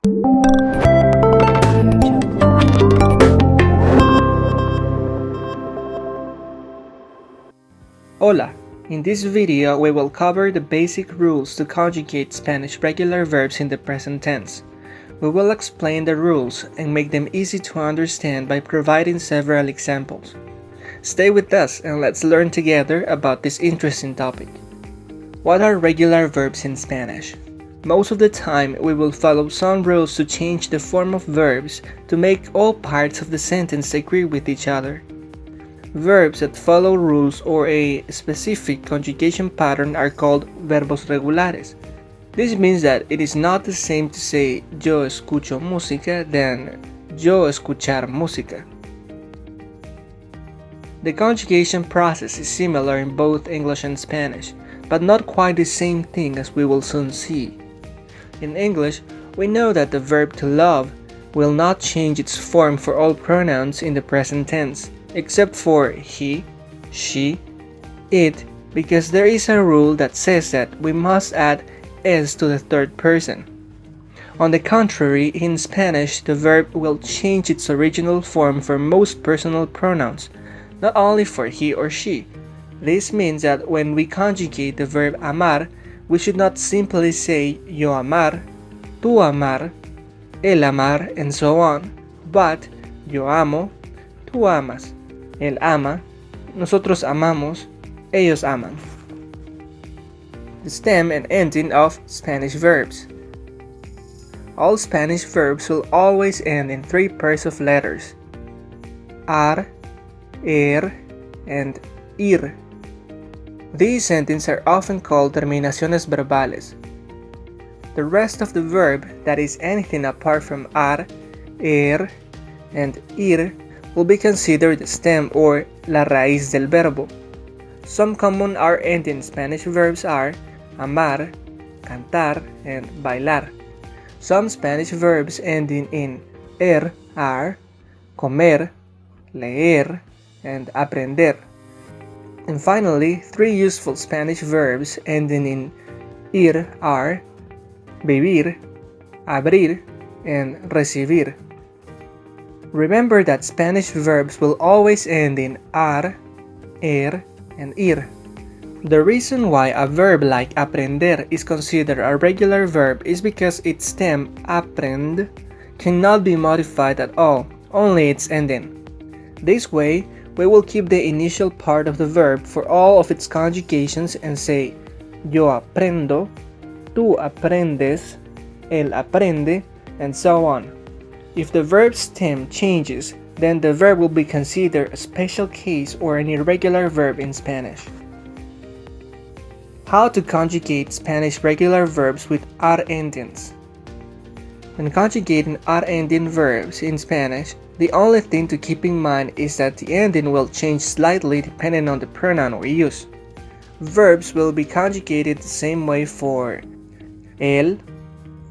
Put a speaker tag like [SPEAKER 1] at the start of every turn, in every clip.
[SPEAKER 1] Hola! In this video, we will cover the basic rules to conjugate Spanish regular verbs in the present tense. We will explain the rules and make them easy to understand by providing several examples. Stay with us and let's learn together about this interesting topic. What are regular verbs in Spanish? Most of the time, we will follow some rules to change the form of verbs to make all parts of the sentence agree with each other. Verbs that follow rules or a specific conjugation pattern are called verbos regulares. This means that it is not the same to say yo escucho música than yo escuchar música. The conjugation process is similar in both English and Spanish, but not quite the same thing as we will soon see. In English, we know that the verb to love will not change its form for all pronouns in the present tense, except for he, she, it, because there is a rule that says that we must add es to the third person. On the contrary, in Spanish, the verb will change its original form for most personal pronouns, not only for he or she. This means that when we conjugate the verb amar, we should not simply say yo amar, tú amar, él amar, and so on, but yo amo, tú amas, él ama, nosotros amamos, ellos aman. The stem and ending of Spanish verbs. All Spanish verbs will always end in three pairs of letters: ar, and ir. These endings are often called terminaciones verbales. The rest of the verb, that is anything apart from ar, and ir, will be considered the stem or la raíz del verbo. Some common R-ending Spanish verbs are amar, cantar, and bailar. Some Spanish verbs ending in are comer, leer, and aprender. And finally, three useful Spanish verbs ending in ir are vivir, abrir, and recibir. Remember that Spanish verbs will always end in ar, and ir. The reason why a verb like aprender is considered a regular verb is because its stem, aprend, cannot be modified at all, only its ending. This way, we will keep the initial part of the verb for all of its conjugations and say yo aprendo, tú aprendes, él aprende, and so on. If the verb stem changes, then the verb will be considered a special case or an irregular verb in Spanish. How to conjugate Spanish regular verbs with ar endings. When conjugating ar ending verbs in Spanish, the only thing to keep in mind is that the ending will change slightly depending on the pronoun we use. Verbs will be conjugated the same way for él,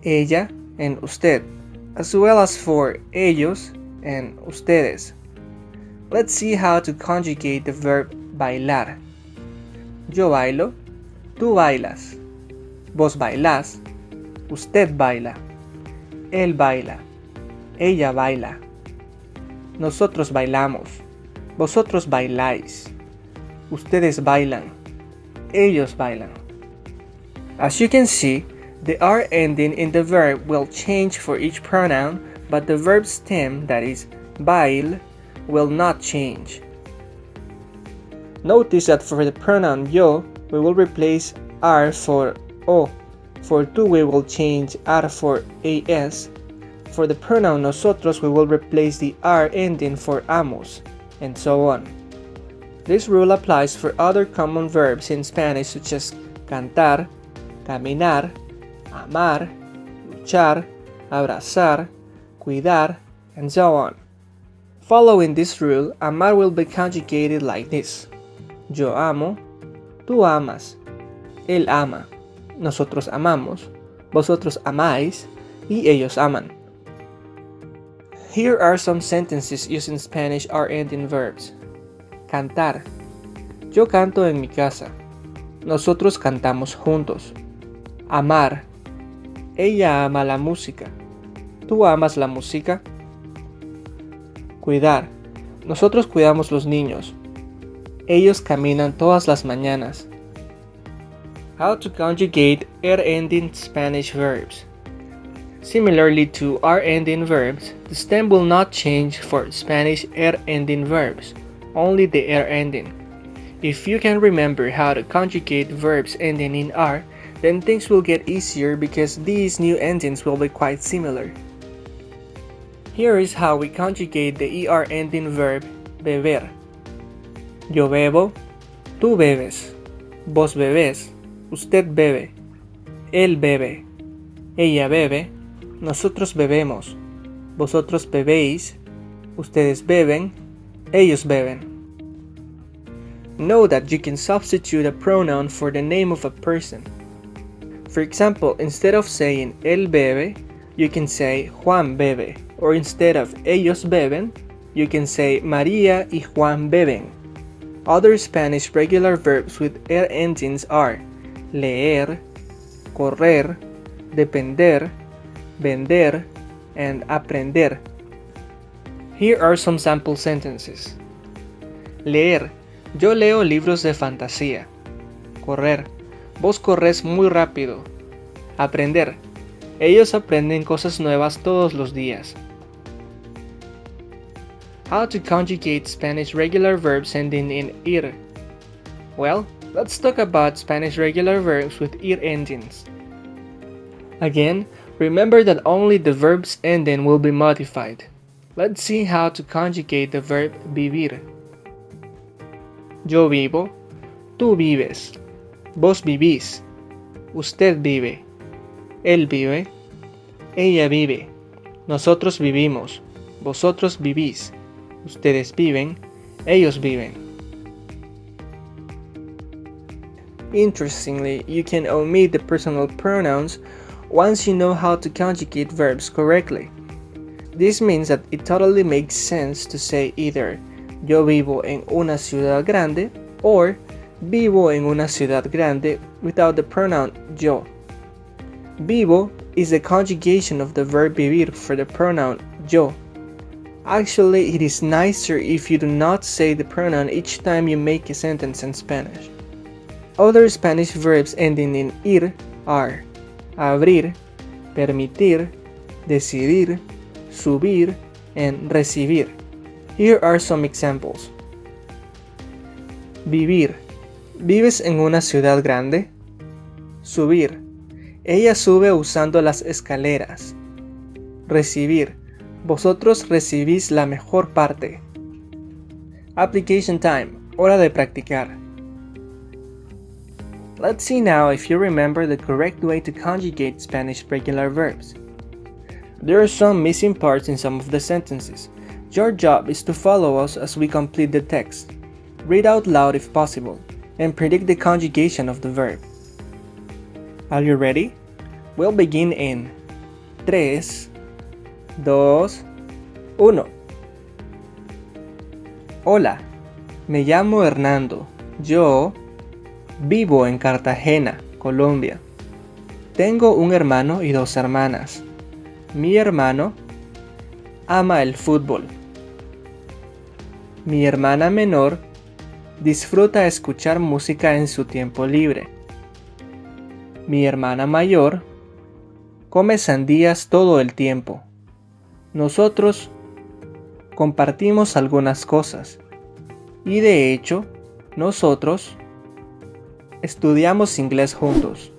[SPEAKER 1] ella, and usted, as well as for ellos and ustedes. Let's see how to conjugate the verb bailar. Yo bailo, tú bailas, vos bailás, usted baila, él baila, ella baila, nosotros bailamos, vosotros bailáis, ustedes bailan, ellos bailan. As you can see, the R ending in the verb will change for each pronoun, but the verb stem, that is, bail, will not change. Notice that for the pronoun yo, we will replace R for O. For tú, we will change R for AS. For the pronoun nosotros, we will replace the R ending for amos, and so on. This rule applies for other common verbs in Spanish such as cantar, caminar, amar, luchar, abrazar, cuidar, and so on. Following this rule, amar will be conjugated like this: yo amo, tú amas, él ama, nosotros amamos, vosotros amáis, y ellos aman. Here are some sentences using Spanish R-ending verbs. Cantar. Yo canto en mi casa. Nosotros cantamos juntos. Amar. Ella ama la música. ¿Tú amas la música? Cuidar. Nosotros cuidamos los niños. Ellos caminan todas las mañanas. How to conjugate er-ending Spanish verbs. Similarly to are-ending verbs, the stem will not change for Spanish er-ending verbs, only the er ending. If you can remember how to conjugate verbs ending in are, then things will get easier because these new endings will be quite similar. Here is how we conjugate the er ending verb beber. Yo bebo, tú bebes, vos bebés, usted bebe, él bebe, ella bebe, nosotros bebemos, vosotros bebéis, ustedes beben, ellos beben. Know that you can substitute a pronoun for the name of a person. For example, instead of saying él bebe, you can say Juan bebe, or instead of ellos beben, you can say María y Juan beben. Other Spanish regular verbs with er endings are leer, correr, depender, vender, and aprender. Here are some sample sentences. Leer. Yo leo libros de fantasía. Correr. Vos corres muy rápido. Aprender. Ellos aprenden cosas nuevas todos los días. How to conjugate Spanish regular verbs ending in ir. Well, let's talk about Spanish regular verbs with ir endings. Again, remember that only the verb's ending will be modified. Let's see how to conjugate the verb vivir. Yo vivo, tú vives, vos vivís, usted vive, él vive, ella vive, nosotros vivimos, vosotros vivís, ustedes viven, ellos viven. Interestingly, you can omit the personal pronouns once you know how to conjugate verbs correctly. This means that it totally makes sense to say either yo vivo en una ciudad grande or vivo en una ciudad grande without the pronoun yo. Vivo is the conjugation of the verb vivir for the pronoun yo. Actually, it is nicer if you do not say the pronoun each time you make a sentence in Spanish. Other Spanish verbs ending in ir are abrir, permitir, decidir, subir, and recibir. Here are some examples. Vivir. ¿Vives en una ciudad grande? Subir. Ella sube usando las escaleras. Recibir. Vosotros recibís la mejor parte. Application time. Hora de practicar. Let's see now if you remember the correct way to conjugate Spanish regular verbs. There are some missing parts in some of the sentences. Your job is to follow us as we complete the text. Read out loud if possible, and predict the conjugation of the verb. Are you ready? We'll begin in 3, 2, 1. Hola, me llamo Hernando. Yo vivo en Cartagena, Colombia. Tengo un hermano y 2 hermanas. Mi hermano ama el fútbol. Mi hermana menor disfruta escuchar música en su tiempo libre. Mi hermana mayor come sandías todo el tiempo. Nosotros compartimos algunas cosas. Y de hecho, nosotros estudiamos inglés juntos.